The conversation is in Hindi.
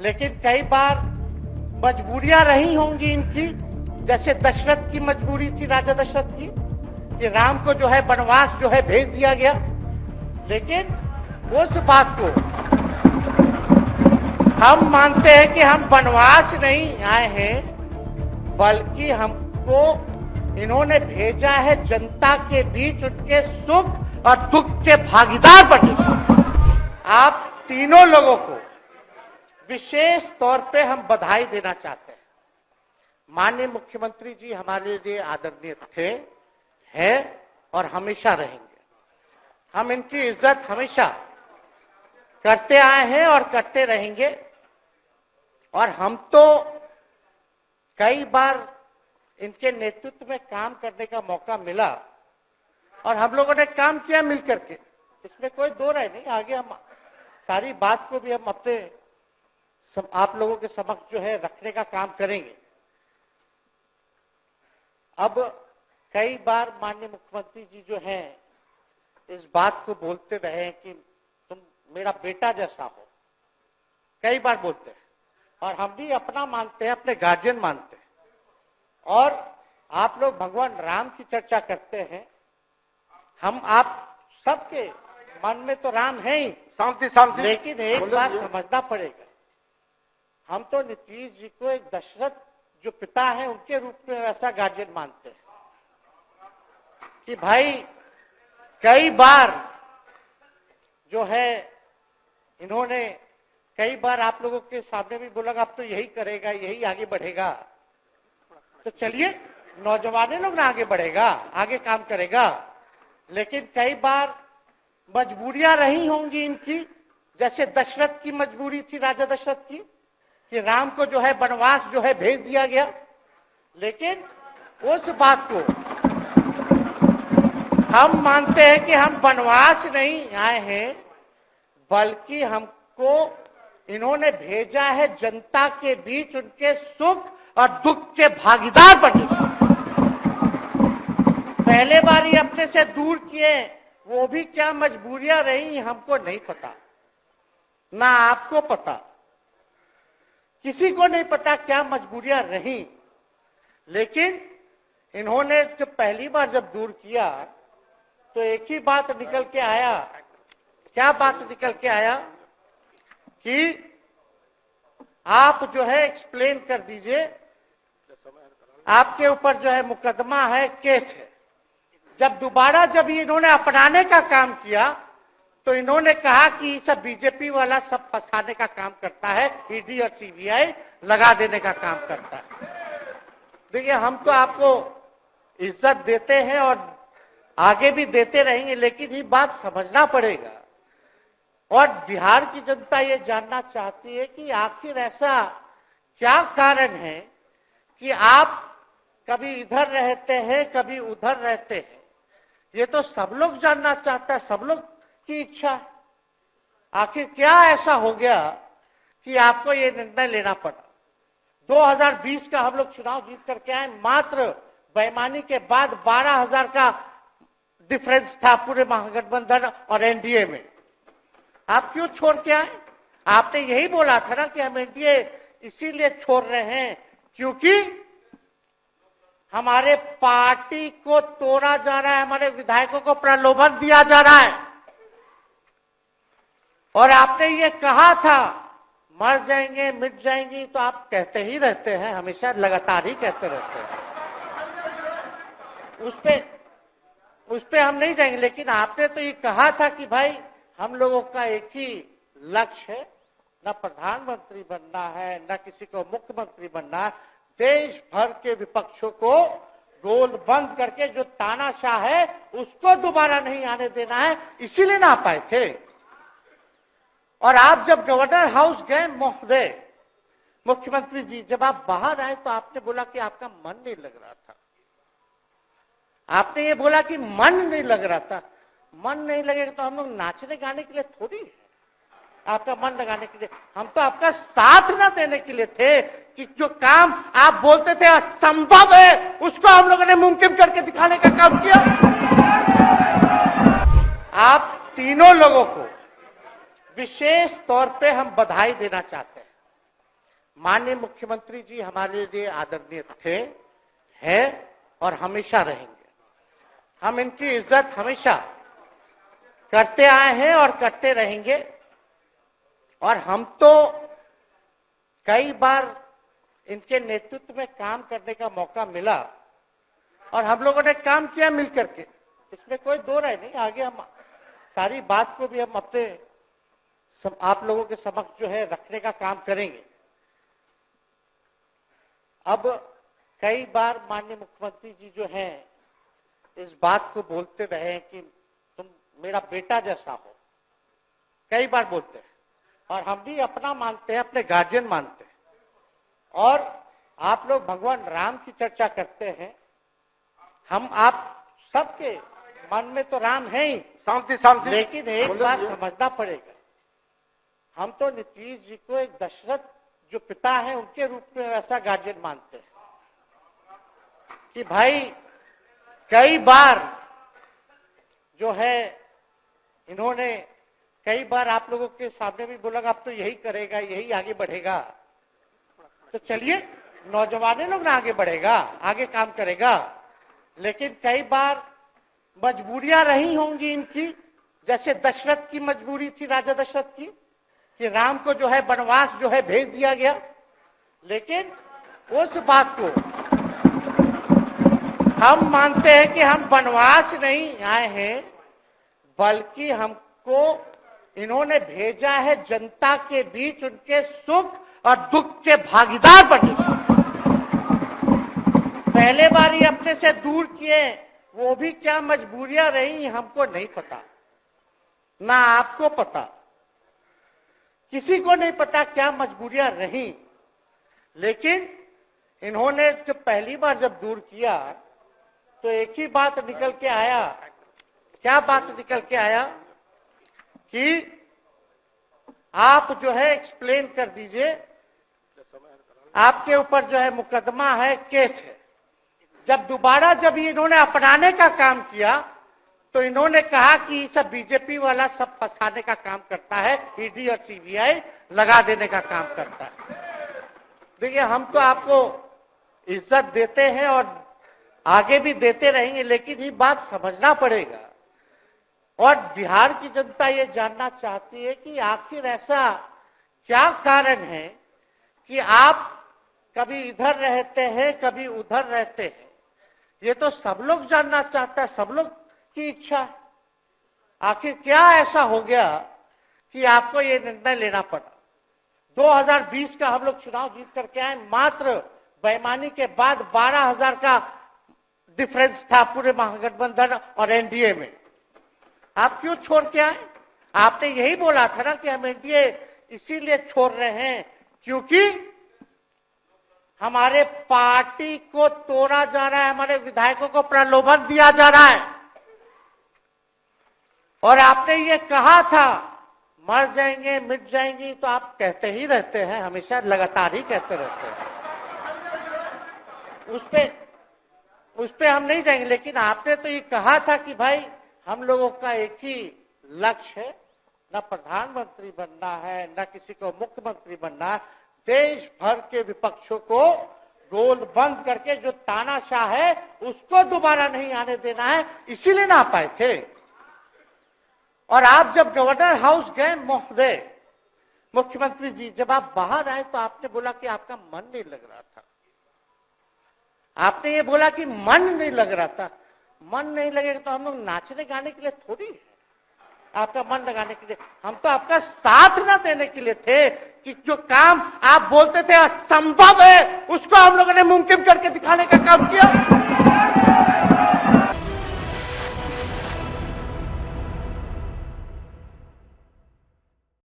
लेकिन कई बार मजबूरियां रही होंगी इनकी, जैसे दशरथ की मजबूरी थी, राजा दशरथ की, कि राम को जो है वनवास जो है भेज दिया गया। लेकिन उस बात को हम मानते हैं कि हम वनवास नहीं आए हैं, बल्कि हमको इन्होंने भेजा है जनता के बीच उनके सुख और दुख के भागीदार बनने। आप तीनों लोगों को विशेष तौर पे हम बधाई देना चाहते हैं। माननीय मुख्यमंत्री जी हमारे लिए आदरणीय थे, हैं और हमेशा रहेंगे। हम इनकी इज्जत हमेशा करते आए हैं और करते रहेंगे। और हम तो कई बार इनके नेतृत्व में काम करने का मौका मिला और हम लोगों ने काम किया मिलकर के, इसमें कोई दो राय नहीं। आगे हम सारी बात को भी हम अपने आप लोगों के समक्ष जो है रखने का काम करेंगे। अब कई बार माननीय मुख्यमंत्री जी जो हैं इस बात को बोलते रहे हैं कि तुम मेरा बेटा जैसा हो, कई बार बोलते हैं और हम भी अपना मानते हैं, अपने गार्जियन मानते हैं। और आप लोग भगवान राम की चर्चा करते हैं, हम आप सबके मन में तो राम है ही, शांति शांति। लेकिन एक बात समझना पड़ेगा, हम तो नीतीश जी को एक दशरथ जो पिता है उनके रूप में वैसा गार्जियन मानते हैं कि भाई कई बार जो है इन्होंने कई बार आप लोगों के सामने भी बोला अब तो यही करेगा, यही आगे बढ़ेगा। तो चलिए नौजवान लोग ना आगे बढ़ेगा, आगे काम करेगा। लेकिन कई बार मजबूरियां रही होंगी इनकी, जैसे दशरथ की मजबूरी थी, राजा दशरथ की, कि राम को जो है वनवास जो है भेज दिया गया। लेकिन उस बात को हम मानते हैं कि हम वनवास नहीं आए हैं, बल्कि हमको इन्होंने भेजा है जनता के बीच उनके सुख और दुख के भागीदार बनने। पहले बार ही अपने से दूर किए, वो भी क्या मजबूरियां रही हमको नहीं पता, ना आपको पता, किसी को नहीं पता क्या मजबूरियां रही। लेकिन इन्होंने जब पहली बार जब दूर किया तो एक ही बात निकल के आया। क्या बात निकल के आया कि आप जो है एक्सप्लेन कर दीजिए, आपके ऊपर जो है मुकदमा है, केस है। जब दोबारा जब इन्होंने अपनाने का काम किया तो इन्होंने कहा कि सब बीजेपी वाला सब फंसाने का काम करता है, ईडी और सीबीआई लगा देने का काम करता है। देखिए हम तो आपको इज्जत देते हैं और आगे भी देते रहेंगे, लेकिन ये बात समझना पड़ेगा। और बिहार की जनता ये जानना चाहती है कि आखिर ऐसा क्या कारण है कि आप कभी इधर रहते हैं, कभी उधर रहते हैं। ये तो सब लोग जानना चाहता है, सब लोग की इच्छा है। आखिर क्या ऐसा हो गया कि आपको ये निर्णय लेना पड़ा। 2020 का हम लोग चुनाव जीत करके आए, मात्र बेईमानी के बाद 12,000 का डिफरेंस था पूरे महागठबंधन और एनडीए में। आप क्यों छोड़ के आए? आपने यही बोला था ना कि हम एनडीए इसीलिए छोड़ रहे हैं क्योंकि हमारे पार्टी को तोड़ा जा रहा है, हमारे विधायकों को प्रलोभन दिया जा रहा है। और आपने ये कहा था मर जाएंगे मिट जाएंगी, तो आप कहते ही रहते हैं, हमेशा लगातार ही कहते रहते हैं। उस पे हम नहीं जाएंगे, लेकिन आपने तो ये कहा था कि भाई हम लोगों का एक ही लक्ष्य है, न प्रधानमंत्री बनना है, न किसी को मुख्यमंत्री बनना है। देश भर के विपक्षों को गोल बंद करके जो तानाशाह है उसको दोबारा नहीं आने देना है, इसीलिए ना आ पाए थे। और आप जब गवर्नर हाउस गए महोदय, मुख्यमंत्री जी, जब आप बाहर आए तो आपने बोला कि आपका मन नहीं लग रहा था। आपने ये बोला कि मन नहीं लग रहा था। मन नहीं लगेगा तो हम लोग नाचने गाने के लिए थोड़ी है, आपका मन लगाने के लिए। हम तो आपका साथ ना देने के लिए थे कि जो काम आप बोलते थे असंभव है, उसको हम लोगों ने मुमकिन करके दिखाने का काम किया। आप तीनों लोगों को विशेष तौर पे हम बधाई देना चाहते हैं। माननीय मुख्यमंत्री जी हमारे लिए आदरणीय थे, हैं और हमेशा रहेंगे। हम इनकी इज्जत हमेशा करते आए हैं और करते रहेंगे। और हम तो कई बार इनके नेतृत्व में काम करने का मौका मिला और हम लोगों ने काम किया मिलकर के, इसमें कोई दो राय नहीं। आगे हम सारी बात को भी हम अपने आप लोगों के समक्ष जो है रखने का काम करेंगे। अब कई बार माननीय मुख्यमंत्री जी जो हैं इस बात को बोलते रहे हैं कि तुम मेरा बेटा जैसा हो, कई बार बोलते हैं और हम भी अपना मानते हैं, अपने गार्जियन मानते हैं। और आप लोग भगवान राम की चर्चा करते हैं, हम आप सबके मन में तो राम है ही, शांति शांति। लेकिन एक बात समझना पड़ेगा, हम तो नीतीश जी को एक दशरथ जो पिता है उनके रूप में वैसा गार्जियन मानते हैं कि भाई कई बार जो है इन्होंने कई बार आप लोगों के सामने भी बोला अब तो यही करेगा, यही आगे बढ़ेगा। तो चलिए नौजवान लोग ना आगे बढ़ेगा, आगे काम करेगा। लेकिन कई बार मजबूरियां रही होंगी इनकी, जैसे दशरथ की मजबूरी थी, राजा दशरथ की, कि राम को जो है वनवास जो है भेज दिया गया। लेकिन उस बात को हम मानते हैं कि हम वनवास नहीं आए हैं, बल्कि हमको इन्होंने भेजा है जनता के बीच उनके सुख और दुख के भागीदार बने। पहले बार ही अपने से दूर किए, वो भी क्या मजबूरियां रही हमको नहीं पता, ना आपको पता, किसी को नहीं पता क्या मजबूरियां रही। लेकिन इन्होंने जब पहली बार जब दूर किया तो एक ही बात निकल के आया। क्या बात निकल के आया कि आप जो है एक्सप्लेन कर दीजिए, आपके ऊपर जो है मुकदमा है, केस है। जब दोबारा जब इन्होंने अपनाने का काम किया तो इन्होंने कहा कि सब बीजेपी वाला सब फंसाने का काम करता है, ईडी और सीबीआई लगा देने का काम करता है। देखिए हम तो आपको इज्जत देते हैं और आगे भी देते रहेंगे, लेकिन ये बात समझना पड़ेगा। और बिहार की जनता ये जानना चाहती है कि आखिर ऐसा क्या कारण है कि आप कभी इधर रहते हैं, कभी उधर रहते हैं। ये तो सब लोग जानना चाहता है, सब लोग की इच्छा है। आखिर क्या ऐसा हो गया कि आपको ये निर्णय लेना पड़ा। 2020 का हम लोग चुनाव जीत करके आए, मात्र बेईमानी के बाद 12,000 का डिफरेंस था पूरे महागठबंधन और एनडीए में। आप क्यों छोड़ के आए? आपने यही बोला था ना कि हम एनडीए इसीलिए छोड़ रहे हैं क्योंकि हमारे पार्टी को तोड़ा जा रहा है, हमारे विधायकों को प्रलोभन दिया जा रहा है। और आपने ये कहा था मर जाएंगे मिट जाएंगी, तो आप कहते ही रहते हैं, हमेशा लगातार ही कहते रहते हैं। उस पे हम नहीं जाएंगे, लेकिन आपने तो ये कहा था कि भाई हम लोगों का एक ही लक्ष्य है, न प्रधानमंत्री बनना है, न किसी को मुख्यमंत्री बनना है। देश भर के विपक्षों को गोल बंद करके जो तानाशाह है उसको दोबारा नहीं आने देना है, इसीलिए ना आ पाए थे। और आप जब गवर्नर हाउस गए महोदय, मुख्यमंत्री जी, जब आप बाहर आए तो आपने बोला कि आपका मन नहीं लग रहा था। आपने ये बोला कि मन नहीं लग रहा था। मन नहीं लगेगा तो हम लोग नाचने गाने के लिए थोड़ी है, आपका मन लगाने के लिए। हम तो आपका साथ ना देने के लिए थे कि जो काम आप बोलते थे असंभव है उसको हम लोगों ने मुमकिन करके दिखाने का काम किया।